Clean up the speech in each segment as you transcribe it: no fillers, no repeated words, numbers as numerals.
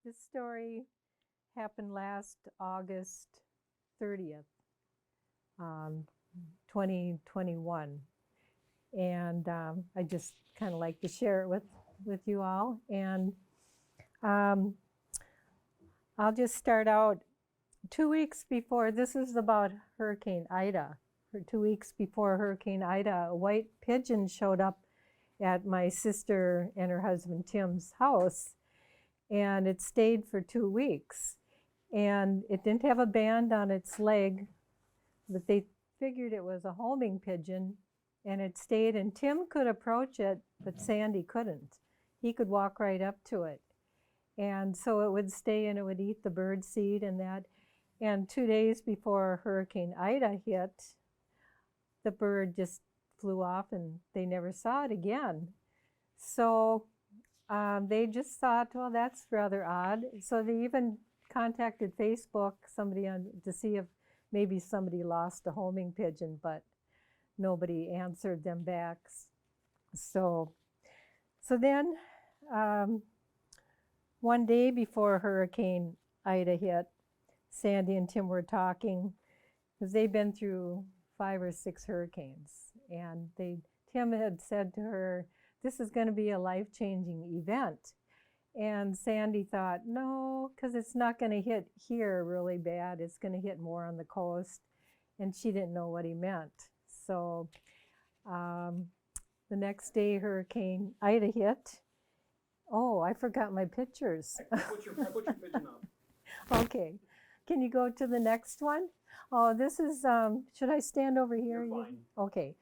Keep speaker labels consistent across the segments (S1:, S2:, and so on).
S1: This story happened last August 30th, 2021. And I just kind of like to share it with you all. And um, I'll just start out 2 weeks before. This is about Hurricane Ida. For 2 weeks before Hurricane Ida, a white pigeon showed up at my sister and her husband Tim's house, and it stayed for 2 weeks. And it didn't have a band on its leg, but they figured it was a homing pigeon, and it stayed, and Tim could approach it, but Sandy couldn't. He could walk right up to it. And so it would stay and it would eat the bird seed and that. And 2 days before Hurricane Ida hit, the bird just flew off and they never saw it again. So they just thought, well, that's rather odd. So they even contacted Facebook, to see if maybe somebody lost a homing pigeon, but nobody answered them back. So then one day before Hurricane Ida hit, Sandy and Tim were talking, because they've been through 5 or 6 hurricanes. And Tim had said to her, this is going to be a life-changing event. And Sandy thought, no, because it's not going to hit here really bad. It's going to hit more on the coast. And she didn't know what he meant. So the next day, Hurricane Ida hit. Oh, I forgot my pictures.
S2: I put your pigeon up.
S1: Okay. Can you go to the next one? Oh, this is, should I stand over here?
S2: You're fine.
S1: Okay.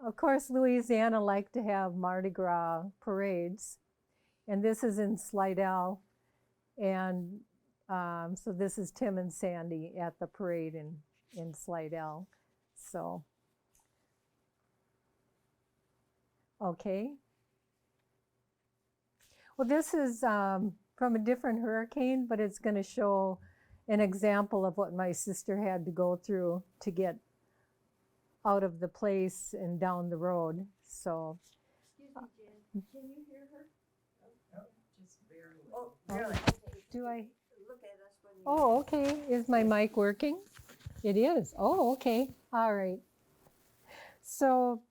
S1: Of course, Louisiana liked to have Mardi Gras parades, and this is in Slidell, and so this is Tim and Sandy at the parade in Slidell. So, okay. Well, this is from a different hurricane, but it's going to show an example of what my sister had to go through to get out of the place and down the road. So,
S3: Excuse me, Jen, can you hear her?
S4: No, just barely.
S3: Oh, really? Okay.
S1: do I?
S3: Look at us when you.
S1: Oh, okay. Is my mic working? It is. Oh, okay. All right. So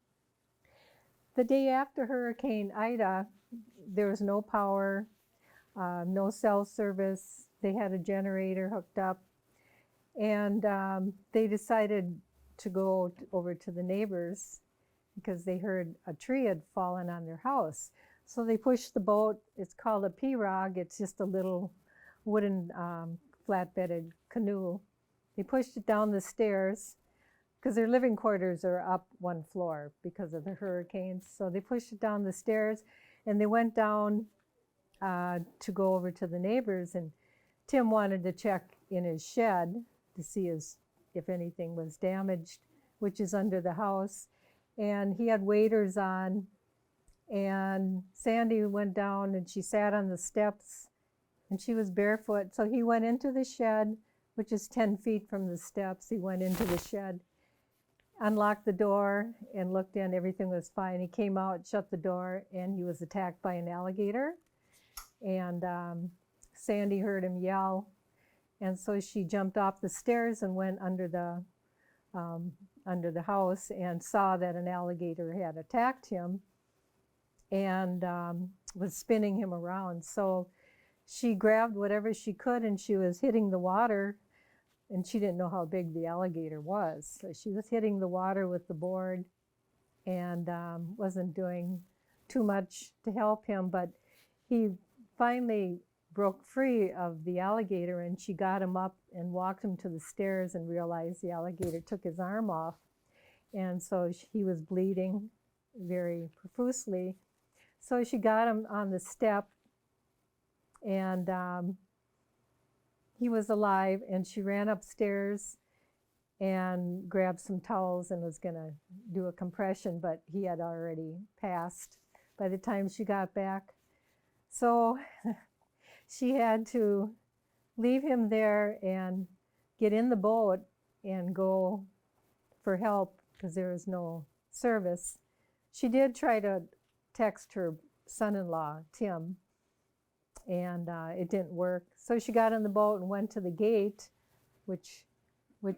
S1: the day after Hurricane Ida, there was no power, no cell service. They had a generator hooked up, and they decided to go over to the neighbors because they heard a tree had fallen on their house. So they pushed the boat. It's called a pirogue. It's just a little wooden flatbedded canoe. They pushed it down the stairs because their living quarters are up one floor because of the hurricanes. So they pushed it down the stairs, and they went down to go over to the neighbors. And Tim wanted to check in his shed to see if anything was damaged, which is under the house. And he had waders on, and Sandy went down and she sat on the steps, and she was barefoot. So he went into the shed, which is 10 feet from the steps. He went into the shed, unlocked the door, and looked in. Everything was fine. He came out, shut the door, and he was attacked by an alligator. And Sandy heard him yell. And so she jumped off the stairs and went under the house and saw that an alligator had attacked him and was spinning him around. So she grabbed whatever she could, and she was hitting the water, and she didn't know how big the alligator was. So she was hitting the water with the board and wasn't doing too much to help him, but he finally broke free of the alligator, and she got him up and walked him to the stairs and realized the alligator took his arm off. And so he was bleeding very profusely. So she got him on the step, and he was alive, and she ran upstairs and grabbed some towels and was going to do a compression, but he had already passed by the time she got back. So she had to leave him there and get in the boat and go for help because there was no service. She did try to text her son-in-law, Tim, and it didn't work. So she got on the boat and went to the gate, which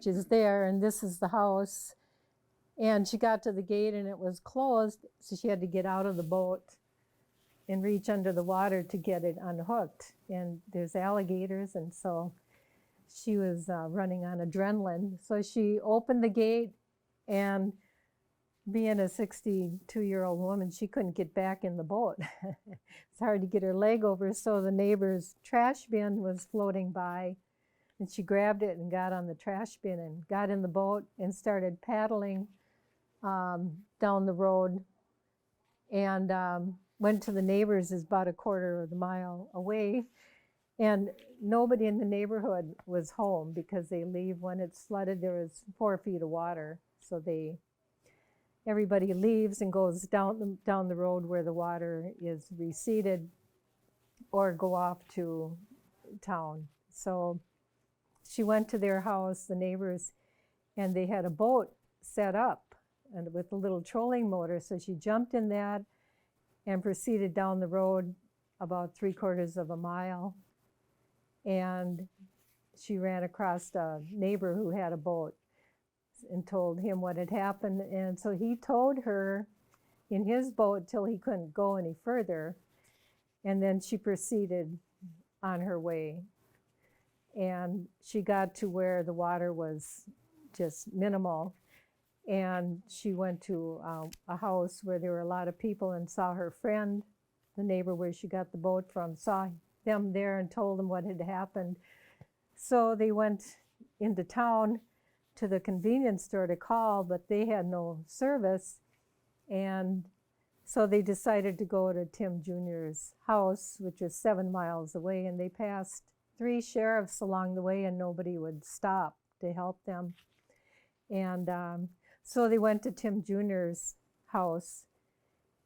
S1: is there, and this is the house. And she got to the gate and it was closed, so she had to get out of the boat and reach under the water to get it unhooked. And there's alligators, and so she was running on adrenaline. So she opened the gate, and being a 62-year-old woman, she couldn't get back in the boat. It's hard to get her leg over, so the neighbor's trash bin was floating by, and she grabbed it and got on the trash bin and got in the boat and started paddling down the road, and went to the neighbor's, is about a quarter of the mile away, and nobody in the neighborhood was home because they leave when it's flooded. There was 4 feet of water, so everybody leaves and goes down the road where the water is receded, or go off to town. So she went to their house, the neighbors, and they had a boat set up and with a little trolling motor. So she jumped in that and proceeded down the road about 3/4 of a mile. And she ran across a neighbor who had a boat and told him what had happened. And so he towed her in his boat till he couldn't go any further. And then she proceeded on her way. And she got to where the water was just minimal. And she went to a house where there were a lot of people and saw her friend, the neighbor where she got the boat from, saw them there and told them what had happened. So they went into town to the convenience store to call, but they had no service. And so they decided to go to Tim Jr.'s house, which was 7 miles away. And they passed 3 sheriffs along the way, and nobody would stop to help them. And so they went to Tim Jr.'s house,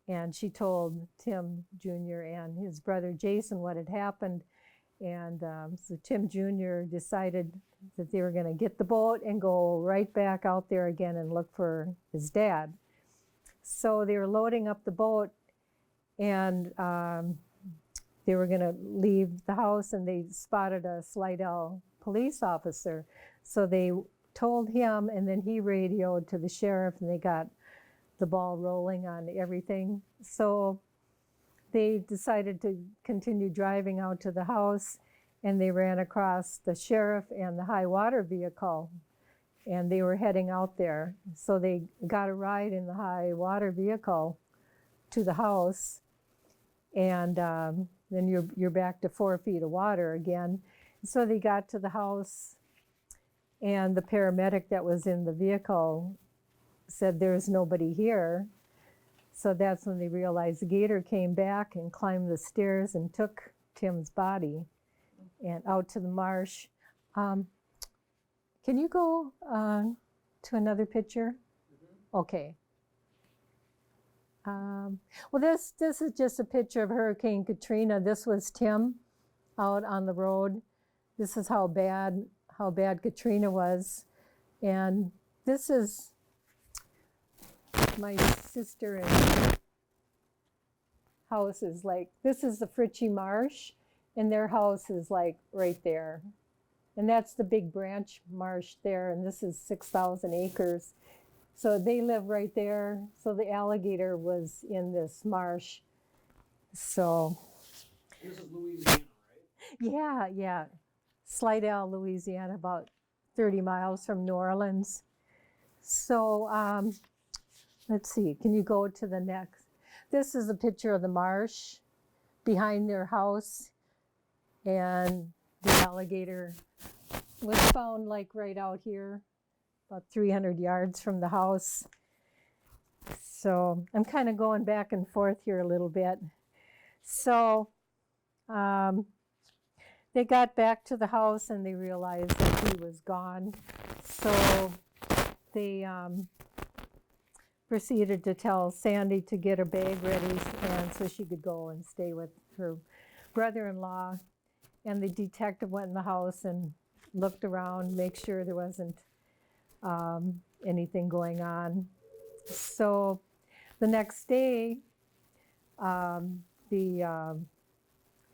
S1: and she told Tim Jr. and his brother Jason what had happened. And so Tim Jr. decided that they were going to get the boat and go right back out there again and look for his dad. So they were loading up the boat, and they were going to leave the house, and they spotted a Slidell police officer. So they told him, and then he radioed to the sheriff, and they got the ball rolling on everything. So they decided to continue driving out to the house, and they ran across the sheriff and the high water vehicle, and they were heading out there. So they got a ride in the high water vehicle to the house, and then you're back to 4 feet of water again. So they got to the house, and the paramedic that was in the vehicle said there's nobody here. So that's when they realized the gator came back and climbed the stairs and took Tim's body and out to the marsh. Can you go to another picture? Okay. Well, this is just a picture of Hurricane Katrina. This was Tim out on the road. This is how bad Katrina was. And this is my sister and house is like, this is the Fritchie Marsh, and their house is like right there. And that's the big branch marsh there, and this is 6,000 acres. So they live right there. So the alligator was in this marsh. So.
S2: This is Louisiana, right?
S1: Yeah. Slidell, Louisiana, about 30 miles from New Orleans. So let's see, can you go to the next? This is a picture of the marsh behind their house, and the alligator was found like right out here, about 300 yards from the house. So I'm kind of going back and forth here a little bit. So they got back to the house and they realized that he was gone. So they proceeded to tell Sandy to get her bag ready, and so she could go and stay with her brother-in-law. And the detective went in the house and looked around, make sure there wasn't anything going on. So the next day, the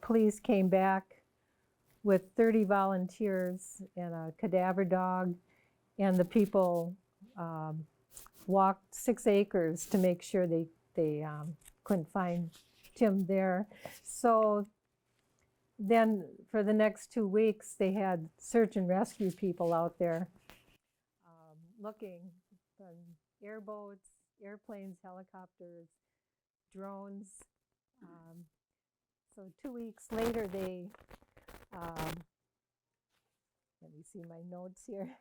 S1: police came back with 30 volunteers and a cadaver dog, and the people walked 6 acres to make sure they couldn't find Tim there. So then for the next 2 weeks, they had search and rescue people out there looking from airboats, airplanes, helicopters, drones. So 2 weeks later, they, let me see my notes here.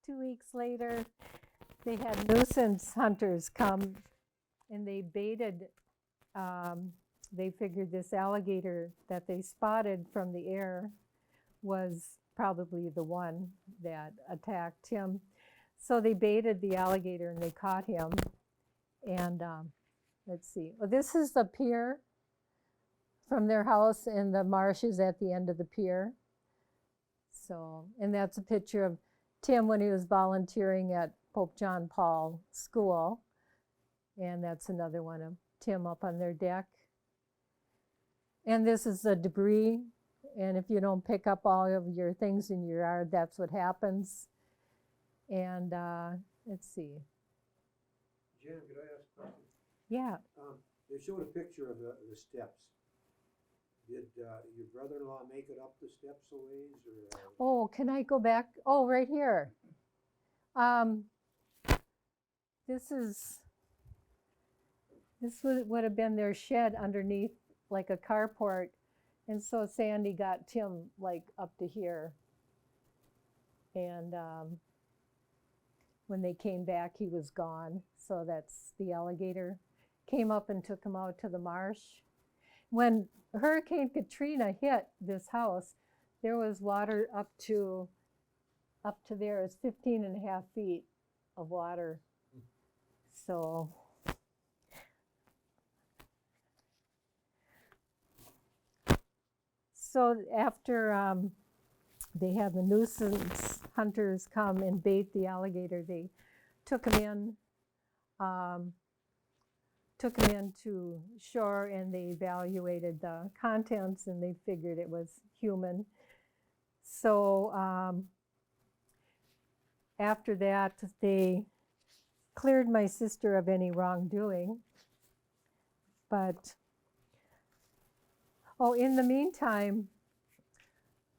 S1: 2 weeks later, they had nuisance hunters come and they baited, they figured this alligator that they spotted from the air was probably the one that attacked him. So they baited the alligator and they caught him. And let's see, well, this is the pier from their house, and the marsh is at the end of the pier. So, and that's a picture of Tim when he was volunteering at Pope John Paul School. And that's another one of Tim up on their deck. And this is the debris. And if you don't pick up all of your things in your yard, that's what happens. And let's see.
S2: Jan, could I ask a question?
S1: Yeah.
S2: They showed a picture of the steps. Did your brother-in-law make it up the steps a ways, or?
S1: Oh, can I go back? Oh, right here. This would have been their shed underneath, like a carport. And so Sandy got Tim like up to here. And when they came back, he was gone. So that's the alligator. Came up and took him out to the marsh. When Hurricane Katrina hit this house, there was water up to there. It's 15.5 feet of water. So after they had the nuisance hunters come and bait the alligator, they took him into shore, and they evaluated the contents, and they figured it was human. So after that, they cleared my sister of any wrongdoing. But, in the meantime,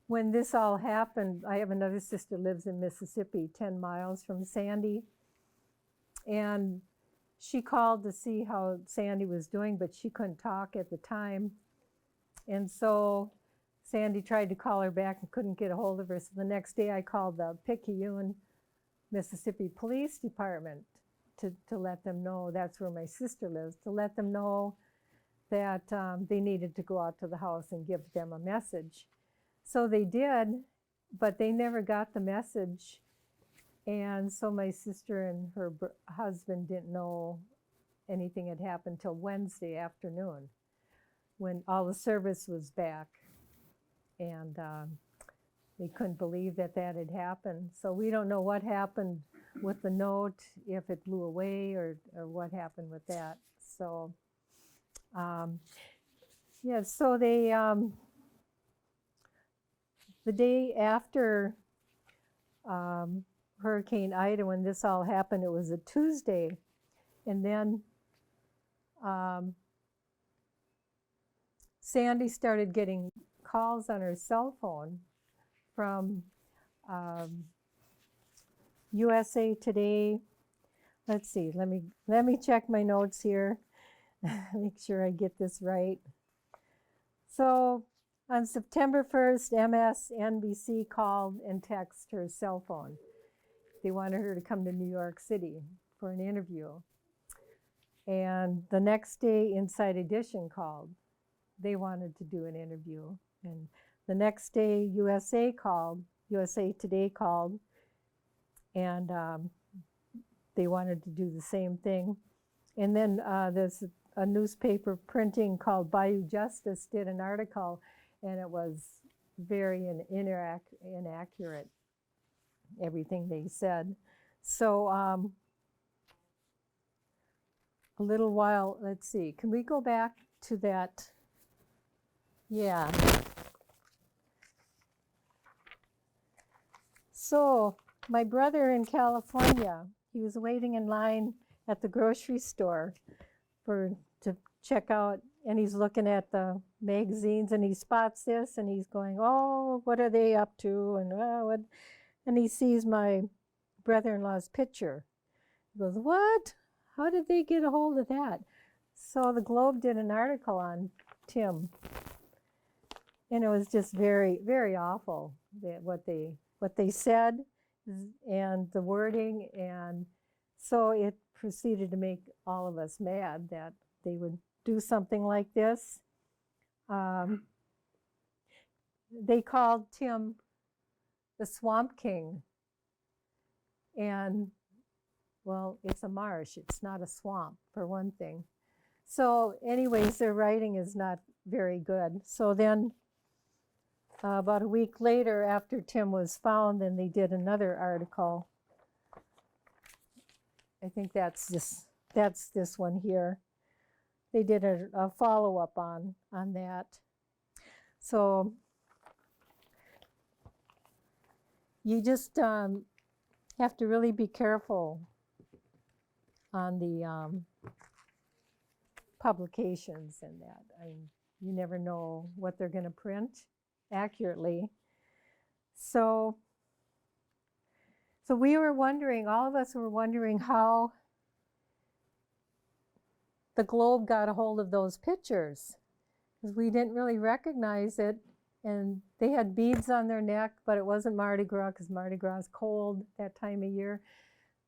S1: when this all happened, I have another sister lives in Mississippi, 10 miles from Sandy. And she called to see how Sandy was doing, but she couldn't talk at the time. And so Sandy tried to call her back and couldn't get a hold of her. So the next day I called the Picayune, Mississippi Police Department to let them know, that's where my sister lives, to let them know that they needed to go out to the house and give them a message. So they did, but they never got the message. And so my sister and her husband didn't know anything had happened till Wednesday afternoon when all the service was back. And they couldn't believe that had happened. So we don't know what happened with the note, if it blew away or what happened with that. So, yeah, so they, the day after Hurricane Ida, when this all happened, it was a Tuesday. And then Sandy started getting calls on her cell phone from USA Today. Let's see, let me check my notes here, make sure I get this right. So on September 1st, MSNBC called and texted her cell phone. They wanted her to come to New York City for an interview. And the next day, Inside Edition called. They wanted to do an interview. And the next day, USA Today called, and they wanted to do the same thing. And then there's a newspaper printing called Bayou Justice did an article, and it was very inaccurate, everything they said. So a little while, let's see, can we go back to that Yeah. So my brother in California, he was waiting in line at the grocery store to check out, and he's looking at the magazines, and he spots this, and he's going, "Oh, what are they up to?" And what? And he sees my brother-in-law's picture. He goes, "What? How did they get a hold of that?" So the Globe did an article on Tim, and it was just very, very awful that what they said and the wording, and so it proceeded to make all of us mad that they would do something like this. They called Tim the Swamp King, and well, it's a marsh, it's not a swamp, for one thing. So anyways, their writing is not very good. So then about a week later, after Tim was found, then they did another article. I think that's this one here. They did a follow-up on that. So you just have to really be careful on the publications and that. You never know what they're going to print accurately. So we were wondering, all of us were wondering how the Globe got a hold of those pictures, because we didn't really recognize it. And they had beads on their neck, but it wasn't Mardi Gras, because Mardi Gras is cold that time of year.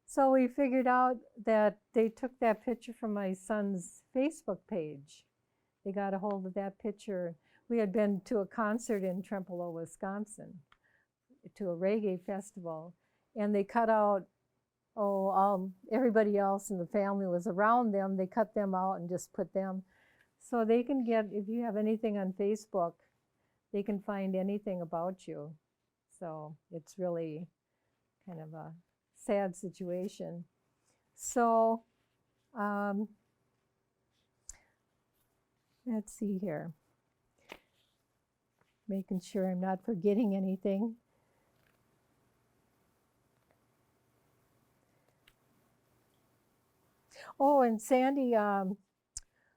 S1: So we figured out that they took that picture from my son's Facebook page. They got a hold of that picture. We had been to a concert in Trempealeau, Wisconsin, to a reggae festival, and they cut out, everybody else in the family was around them. They cut them out and just put them. So they can get, if you have anything on Facebook, they can find anything about you. So it's really kind of a sad situation. So let's see here. Making sure I'm not forgetting anything. Oh, and Sandy,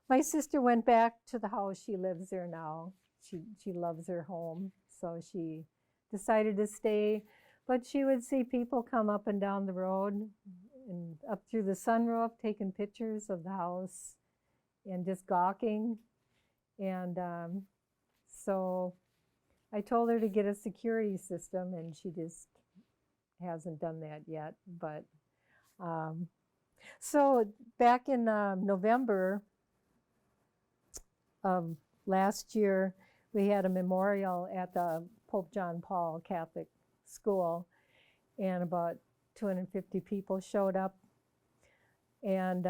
S1: my sister went back to the house. She lives there now. She loves her home, so she decided to stay. But she would see people come up and down the road and up through the sunroof, taking pictures of the house and just gawking. And so I told her to get a security system, and she just hasn't done that yet. But so back in November of last year, we had a memorial at the Pope John Paul Catholic School, and about 250 people showed up, and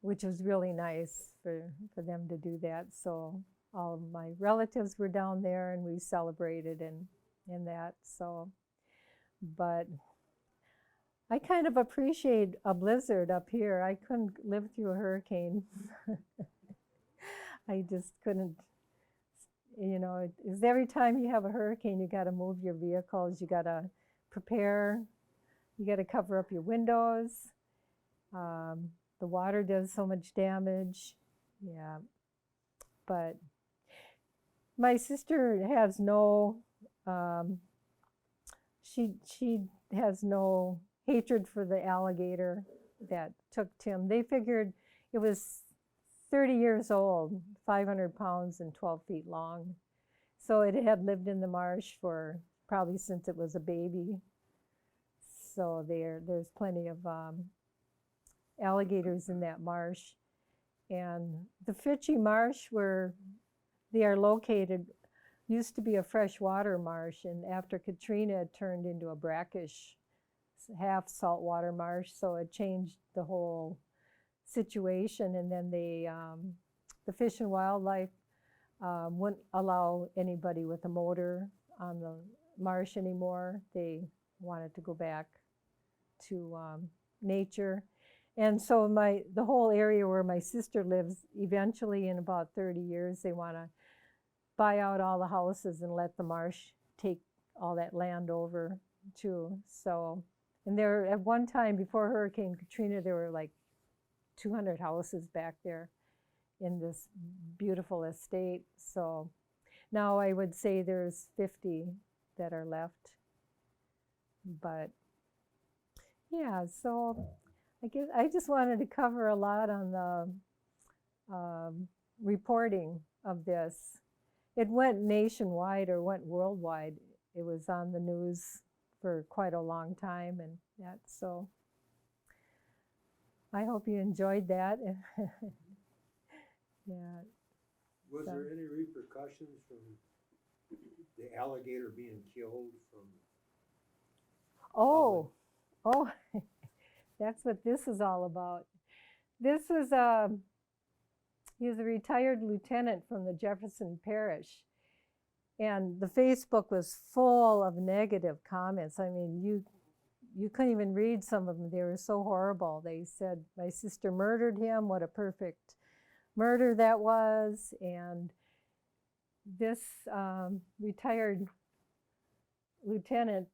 S1: which was really nice for them to do that. So all of my relatives were down there, and we celebrated and that. So, but I kind of appreciate a blizzard up here. I couldn't live through a hurricane. I just couldn't. You know, it's every time you have a hurricane, you got to move your vehicles, you got to prepare, you got to cover up your windows. The water does so much damage. Yeah. But my sister has no, she has no hatred for the alligator that took Tim. They figured it was 30 years old, 500 pounds and 12 feet long. So it had lived in the marsh for probably since it was a baby. So there's plenty of alligators in that marsh. And the Fitchie Marsh, where they are located, used to be a freshwater marsh, and after Katrina, it turned into a brackish, half saltwater marsh, so it changed the whole situation. And then the Fish and Wildlife wouldn't allow anybody with a motor on the marsh anymore. They wanted to go back to nature. And so the whole area where my sister lives, eventually in about 30 years, they want to buy out all the houses and let the marsh take all that land over too. So, and there at one time before Hurricane Katrina, there were like 200 houses back there in this beautiful estate. So now I would say there's 50 that are left. But yeah, so I guess I just wanted to cover a lot on the reporting of this. It went nationwide or went worldwide. It was on the news for quite a long time, and that. So I hope you enjoyed that. Yeah.
S2: Was
S1: So-
S2: there any repercussions from the alligator being killed from?
S1: Oh, that's what this is all about. This was he was a retired lieutenant from the Jefferson Parish, and the Facebook was full of negative comments. I mean, you couldn't even read some of them. They were so horrible. They said, my sister murdered him. What a perfect murder that was. And this retired lieutenant,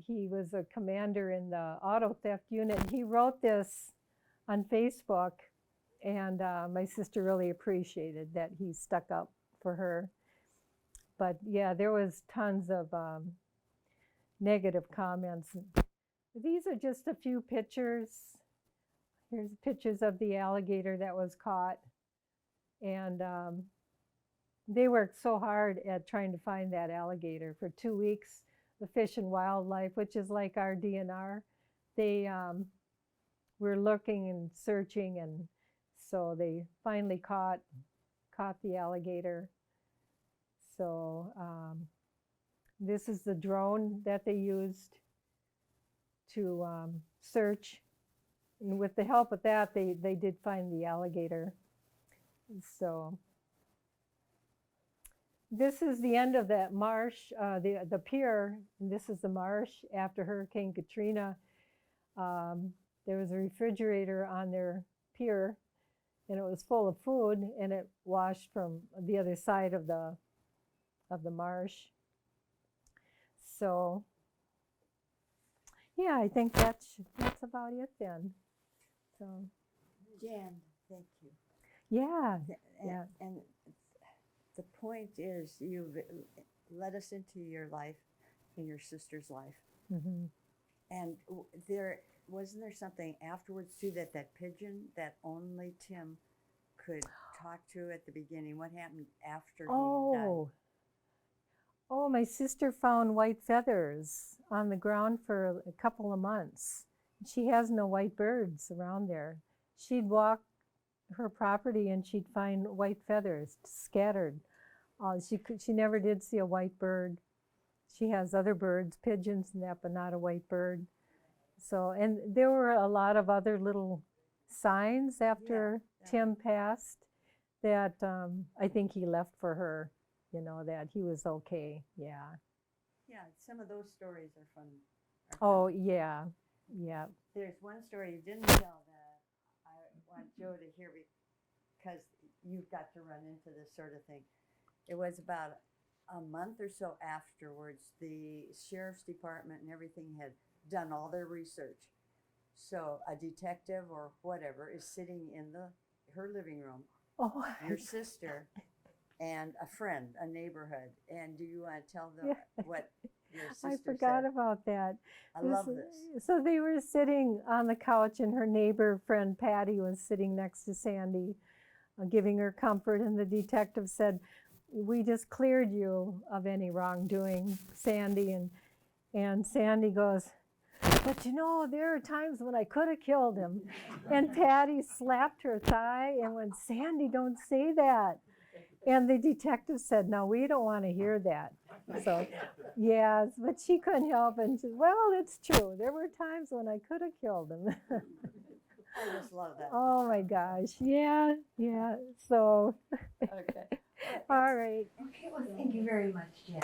S1: he was a commander in the auto theft unit. He wrote this on Facebook, and my sister really appreciated that he stuck up for her. But yeah, there was tons of negative comments. These are just a few pictures. Here's pictures of the alligator that was caught. And they worked so hard at trying to find that alligator. For 2 weeks, the Fish and Wildlife, which is like our DNR, they were looking and searching, and so they finally caught the alligator. So this is the drone that they used to search. And with the help of that, they did find the alligator. So this is the end of that marsh, the pier. And this is the marsh after Hurricane Katrina. There was a refrigerator on their pier, and it was full of food, and it washed from the other side of the marsh. So yeah, I think that's about it then. So
S3: Jan, thank you.
S1: yeah,
S3: And,
S1: yeah.
S3: and the point is, you've let us into your life and your sister's life.
S1: Mm-hmm.
S3: And wasn't there something afterwards too, that pigeon that only Tim could talk to at the beginning? What happened after he died?
S1: Oh, my sister found white feathers on the ground for a couple of months. She has no white birds around there. She'd walk her property and she'd find white feathers scattered. She never did see a white bird. She has other birds, pigeons and that, but not a white bird. So, and there were a lot of other little signs after Tim passed that I think he left for her, that he was okay. Yeah.
S3: Yeah, some of those stories are fun.
S1: Oh, yeah. Yeah.
S3: There's one story you didn't tell that I want Joe to hear because you've got to run into this sort of thing. It was about a month or so afterwards, the sheriff's department and everything had done all their research. So a detective or whatever is sitting in her living room,
S1: Oh,
S3: your sister, and a friend, a neighborhood. And do you want to tell them what your sister
S1: I forgot
S3: said?
S1: about that.
S3: I love this.
S1: So they were sitting on the couch, and her neighbor friend Patty was sitting next to Sandy, giving her comfort. And the detective said, "We just cleared you of any wrongdoing, Sandy." And Sandy goes, "But there are times when I could have killed him." And Patty slapped her thigh and went, "Sandy, don't say that." And the detective said, "No, we don't want to hear that." So, yes, but she couldn't help it. And she said, "Well, it's true. There were times when I could have killed him."
S3: I just love that.
S1: Oh my gosh. Yeah. So,
S3: Okay.
S1: all right.
S3: Okay, well, thank you very much, Jan.